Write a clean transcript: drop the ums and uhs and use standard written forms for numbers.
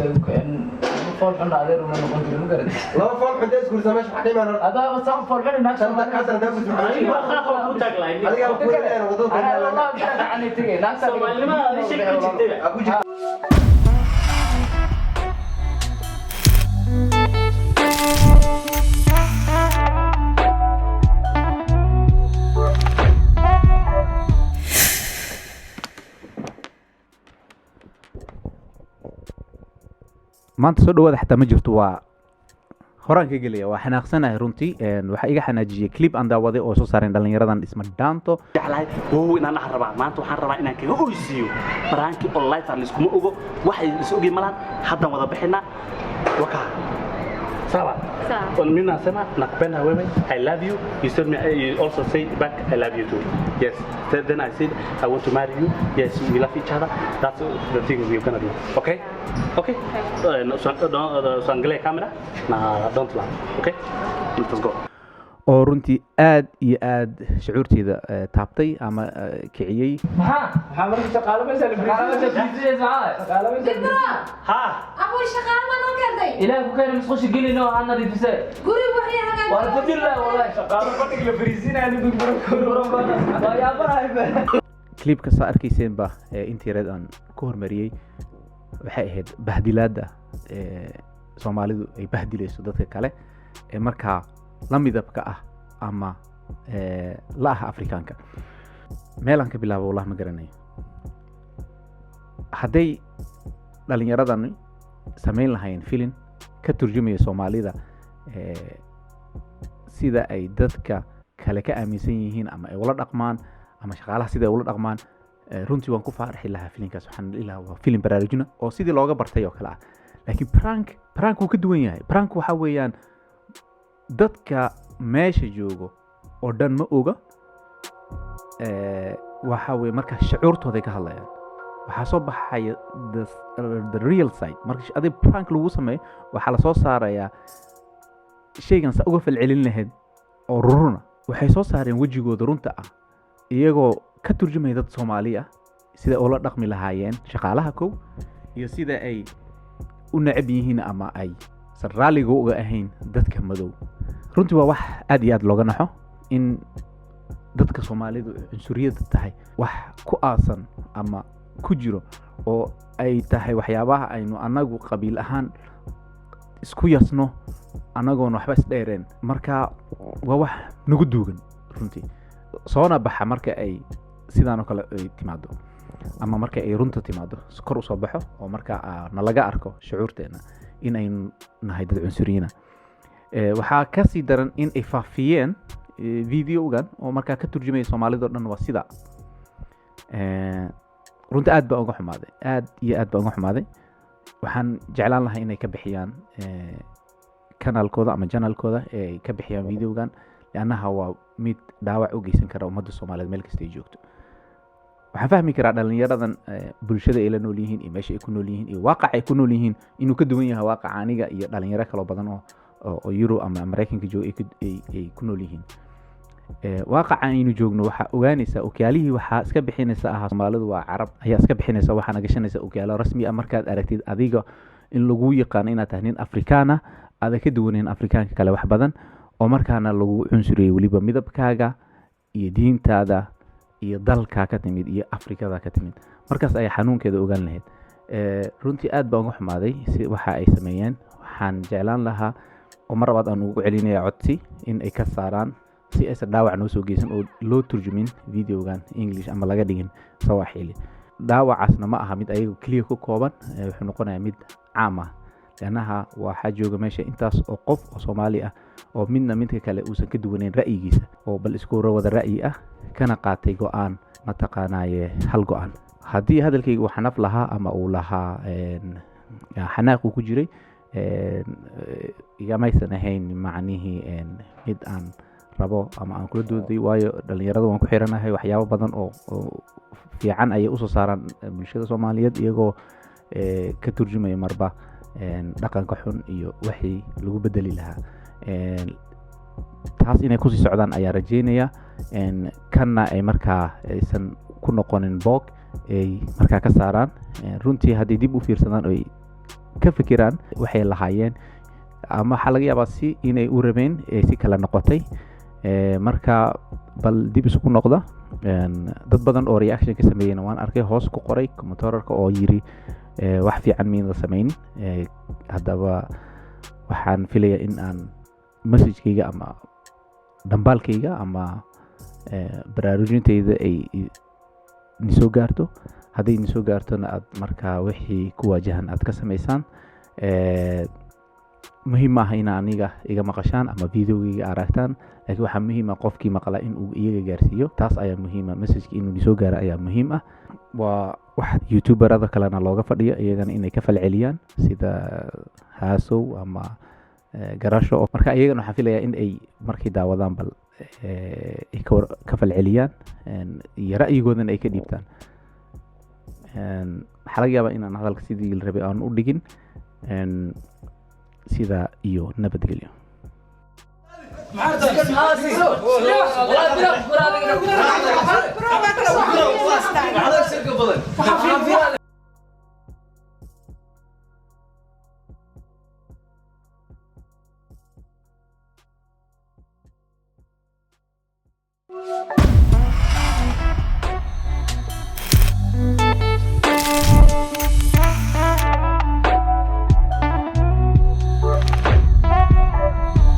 كان فول عند هذا وما نقول له مقرد لا فول حدث كل زمان حكيم أنا هذا بس هم فول عند ناس سنتك حسن ده بس أنا ما خاف أقول تاج لاين أنا أقول أنا وضوء أنا والله كذا عني تيجي ناس سوالي ما هذا شيء كذي أبو جد maanta soo dhawaada xataa ma jirto waa horaan ka gelaya waa xanaaqsanahay runtii waxaa iga xanaajiyay clip aan daawaday oo soo saareen dhalinyaradan dhisma dhaanto jeclahay inaan rabaa maanta waxaan rabaa inaan kaga oysiiyo baraankii online aan iskuma ogo waxay is ogi malaan haddaan wada bixinaa wakaa sawa mimi nasema nakupenda wewe I love you you said me you also say back I love you too yes then I said I want to marry you yes we love each other that's the thing we're gonna do okay so angalia camera don't laugh okay let's go oo runtii aad iyo aad shucuurteeda taabtay ama kiciyey maxaa markii shaqaale meesha ha أبوي شغال ما نقدر. إلى كان مسخوش جيلنا وعنا دي فساد قولي وحي هذا. والفضل الله والله شغاله فتك لفريزين يعني بكبر يا برايب clipka saa arkayseen ba intii reed aan ku hormariyey waxay ahayd bahdilaada Soomaalidu ay bahdilayso dadka kale ee markaa la midabka ah ama la ah Afrikaanka meelan ka bilaabo wallahi ma garanayo haday dhalinyaradan sameyn lahayn film ka turjumaya Soomaalida sida ay dadka kale ka aaminsan yihiin ama ay wala dhaqmaan ama shaqaalaha sida ay wala dhaqmaan runtii waan ku faarxi lahaa filimkaas waxaan ilaa waa film baraarujina oo sidii looga bartay oo kale ah laakiin prank uu ka duwan yahay prank waxa weeyaan dadka meesha joogo oo dhan ma oga waxa weey marka shucuurtooda ka hadlayaan waxa soo baxaya the real side marka adii prank lagu sameeyo waxa la soo saaraya shaygan sa uga falcelin lahayd oo ruruna waxay soo saareen wajigooda runta ah iyagoo ka turjumay dad Soomaali ah sida oo la dhaqmi lahaayeen shaqaalaha kow iyo sida ay u nacab yihiin ama ay sarraaliga uga ahayn dadka madow runtii waa wax aad iyo aad looga naxo in dadka Soomaalidu cunsuriyada tahay wax ku aasan ama ku jiro oo ay tahay waxyaabaha aynu anagu qabiil ahaan isku yasno anagoon waxba isdheereen marka waa wax nagu duugan runtii soona baxa marka ay sidaan oo kale ay timaado ama marka ay runta timaado kor u soo baxo oo marka nalaga arko shucuurteena in ay nahay dad cunsuriyiina waxaa ka sii daran in ay faafiyeen videogan oo marka ka turjumay Soomaalida dhan waa sida runtii aad baan uga xumaaday aad iyo aad baan uga xumaaday waxaan jeclaan lahaa inay ka bixiyaan kanaalkooda ama channelkooda ay ka bixiyaan videogan لأنها waa mid dhaawac u geysan kara ummadda Soomaaliyeed meel kasta ay joogto waxaan fahmi karaa dhalinyaradan bulshada ay la nool yihiin iyo meesha ay ku nool yihiin iyo waaqac ay ku nool yihiin inuu ka duwan yahay waaqac aniga iyo dhalinyaro kale badan oo Europe ama Mareykanka jooga ay ku nool yihiin waaqac aynu joogno waxa ogaanaysa okyaalihii waxa iska bixinaysa ah Soomaalidu waa Carab ayaa iska bixinaysa waxaana gashanaysa okyaalo rasmi ah markaad aragtid adiga in lagu yaqaan inaad tahay nin Afrikaan ah aad ka duwaneen Afrikaanka kale wax badan oo markaana lagu cunsuriyay waliba midabkaaga iyo diintaada iyo dalka ka timid iyo Afrikada ka timid markaas ay xanuunkeeda ogaan lahayd runtii aad baan uga xumaaday si waxa ay sameeyeen waxaan jeclaan lahaa oo mar labaad aan ugu celinaya codsi in ay ka saaraan si aysan dhaawac noo soo geysan oo loo turjumin videogan English ama laga dhigin Swahili dhaawacaasna ma aha mid ayagu kaliya ku kooban wuxuu noqonayaa mid caam ah لأنها واحد جوجا ماشي إنتاس أو قف أو صومالي أو منا منك كلا أوسن كدوانين رأي جيسة أو بالإسكورة وذا الرأي كان قاتي جوان ما تقاناي هل جوان هذا الكي وحنف لها أما أولها حناق وكجري يا ما يسنهين معنيه مد أن ربو أما أن كل دودي وايو دلني رضو أن كحيرنا هاي وحياة بدن أو في عن أي أسس صار بالشدة صوماليات يجو كترجمة مربع dhaqanka xun iyo wixii lagu bedeli lahaa taas inay ku sii socdaan ayaa rajeynaya kana ay markaa aysan ku noqonin boog ay markaa ka saaraan runtii haddii dib u fiirsadaan oo ka fikiraan waxay lahaayeen ama waxaa laga yaabaa si inay u rabeen si kala noqotay marka bal dib isugu noqda dad badan oo reaction ka sameeyeen waan arkay hoos ku qoray commentatorka oo yiri wax fiican miin la sameyn haddaba waxaan filayaa in aan message-kayga ama dambaalkayga ama baraarujintayda ay nisoo gaarto hadday nisoo gaartona aad markaa wixii ku waajahan aad ka samaysaan muhiim maaha in aniga iga maqashaan ama videogayga aragtaan laakiin waxaa muhiim ah qofkii maqla inuu iyaga gaarsiiyo taas ayaa muhiim ah message inuu nisoo gaaro ayaa muhiim ah waa wax youtuberada kalena looga fadhiyo iyagana inay ka falceliyaan sida haasow ama garasho marka iyagana waxaan filayaa in ay markay daawadaan bal ay ka falceliyaan iyo ra'yigoodana ay ka dhiibtaan waxaa laga yaabaa inaan hadalka sidii la rabay aan u dhigin sida iyo nabadgelyo معاك